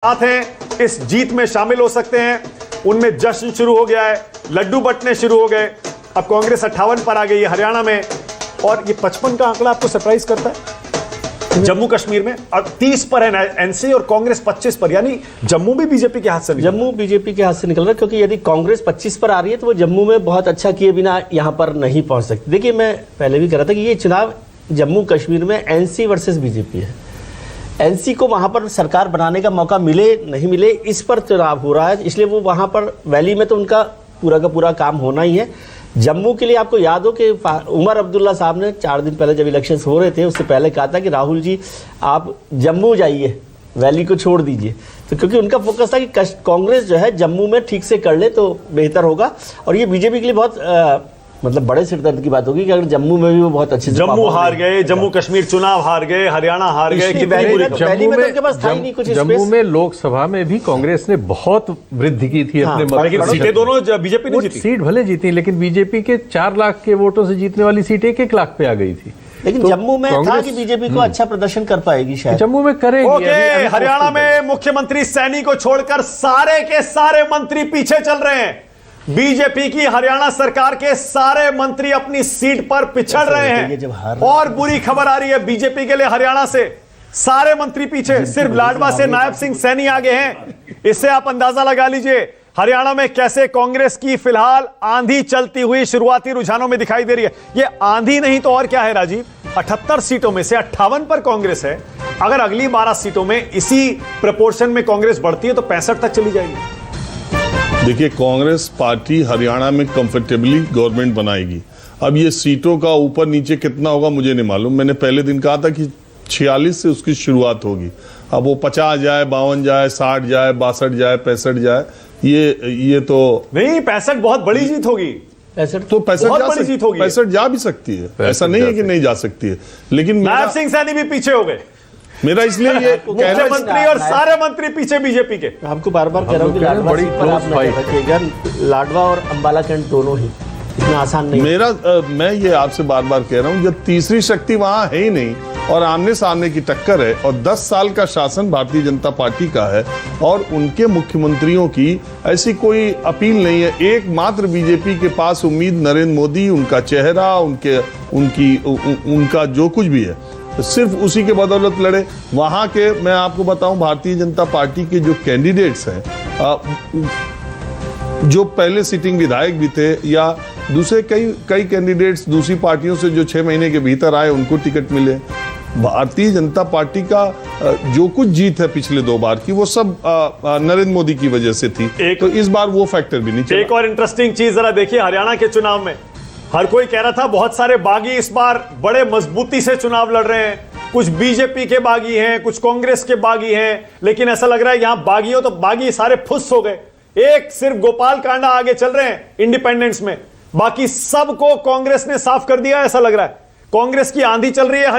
साथ हैं इस जीत में शामिल हो सकते हैं, उनमें जश्न शुरू हो गया है, लड्डू बंटने शुरू हो गए। अब कांग्रेस 58 पर आ गई है हरियाणा में, और ये 55 का आंकड़ा आपको सरप्राइज करता है जम्मू कश्मीर में, और 30 पर है एनसी और कांग्रेस 25 पर, यानी जम्मू भी बीजेपी के हाथ से जम्मू बीजेपी के हाथ से निकल रहा है, क्योंकि यदि कांग्रेस 25 पर आ रही है तो वो जम्मू में बहुत अच्छा किए बिना यहां पर नहीं पहुंच सकती। देखिए, मैं पहले भी कह रहा था कि ये चुनाव जम्मू कश्मीर में एनसी वर्सेस बीजेपी है। एनसी को वहां पर सरकार बनाने का मौका मिले नहीं मिले, इस पर चुनाव हो रहा है, इसलिए वो वहां पर वैली में तो उनका पूरा का पूरा काम होना ही है। जम्मू के लिए आपको याद हो कि उमर अब्दुल्ला साहब ने 4 दिन पहले जब इलेक्शंस हो रहे थे उससे पहले कहा था कि राहुल जी आप जम्मू जाइए, वैली को छोड़ दीजिए, तो क्योंकि उनका फोकस था कि कांग्रेस जो है जम्मू में ठीक से कर ले तो बेहतर होगा। और ये बीजेपी के लिए बहुत मतलब बड़े सिरदर्द की बात होगी कि अगर जम्मू में भी वो बहुत अच्छे से जम्मू हार गए, जम्मू कश्मीर चुनाव हार गए, हरियाणा हार गए, जम्मू में लोकसभा में भी कांग्रेस ने बहुत वृद्धि की थी अपने, लेकिन सीटें दोनों बीजेपी ने जीती। सीट भले जीती, लेकिन बीजेपी के 4 लाख के वोटों से जीतने वाली सीट 1-1 लाख पे आ गई थी। लेकिन तो जम्मू में था कि बीजेपी को अच्छा प्रदर्शन कर पाएगी, शायद जम्मू में करेगी। हरियाणा में मुख्यमंत्री सैनी को छोड़कर सारे के सारे मंत्री पीछे चल रहे हैं। बीजेपी की हरियाणा सरकार के सारे मंत्री अपनी सीट पर पिछड़ रहे हैं, और बुरी खबर आ रही है बीजेपी के लिए हरियाणा से, सारे मंत्री पीछे, सिर्फ लाडवा से नायब सिंह सैनी आगे हैं। इससे आप अंदाजा लगा लीजिए हरियाणा में कैसे कांग्रेस की फिलहाल आंधी चलती हुई शुरुआती रुझानों में दिखाई दे रही है। ये आंधी नहीं तो और क्या है राजीव, 78 सीटों में से 58 पर कांग्रेस है। अगर अगली 12 सीटों में इसी प्रपोर्शन में कांग्रेस बढ़ती है तो 65 तक चली जाएगी। देखिए, कांग्रेस पार्टी हरियाणा में कंफर्टेबली गवर्नमेंट बनाएगी। अब ये सीटों का ऊपर नीचे कितना होगा मुझे नहीं मालूम। मैंने पहले दिन कहा था कि 46 से उसकी शुरुआत होगी। अब वो 50 जाए, 52 जाए, 60 जाए, 62 जाए, 65 जाए, ये तो नहीं, 65 बहुत बड़ी जीत होगी। 65 तो 65 जा भी सकती है, ऐसा नहीं है कि नहीं जा सकती है। लेकिन नायब सिंह सैनी भी पीछे हो गए मेरा, इसलिए ये मुख्यमंत्री और सारे मंत्री पीछे बीजेपी के। आपको बार बार कह रहा हूं कि लाडवा सीट पर आप नजर रखिएगा, लाडवा और अंबाला कैंट दोनों ही इतना आसान नहीं। मैं ये आपसे बार बार कह रहा हूं, जब तीसरी शक्ति वहां है ही नहीं और आमने सामने की टक्कर है, और 10 साल का शासन भारतीय जनता पार्टी का है, और उनके मुख्यमंत्रियों की ऐसी कोई अपील नहीं है। एकमात्र बीजेपी के पास उम्मीद नरेंद्र मोदी, उनका चेहरा, उनका जो कुछ भी है, सिर्फ उसी के बदौलत लड़े। वहां के मैं आपको बताऊं, भारतीय जनता पार्टी के जो कैंडिडेट्स हैं, जो पहले सिटिंग विधायक भी थे, या दूसरे कई कैंडिडेट्स दूसरी पार्टियों से जो 6 महीने के भीतर आए, उनको टिकट मिले। भारतीय जनता पार्टी का जो कुछ जीत है पिछले 2 बार की, वो सब नरेंद्र मोदी की वजह से थी। तो इस बार वो फैक्टर भी नहीं चला। एक और इंटरेस्टिंग चीज जरा देखिए, हरियाणा के चुनाव में हर कोई कह रहा था बहुत सारे बागी इस बार बड़े मजबूती से चुनाव लड़ रहे हैं, कुछ बीजेपी के बागी हैं, कुछ कांग्रेस के बागी हैं, लेकिन ऐसा लग रहा है यहां बागियों तो बागी सारे फुस हो गए। एक सिर्फ गोपाल कांडा आगे चल रहे हैं इंडिपेंडेंस में, बाकी सबको कांग्रेस ने साफ कर दिया, ऐसा लग रहा है। कांग्रेस की आंधी चल रही है।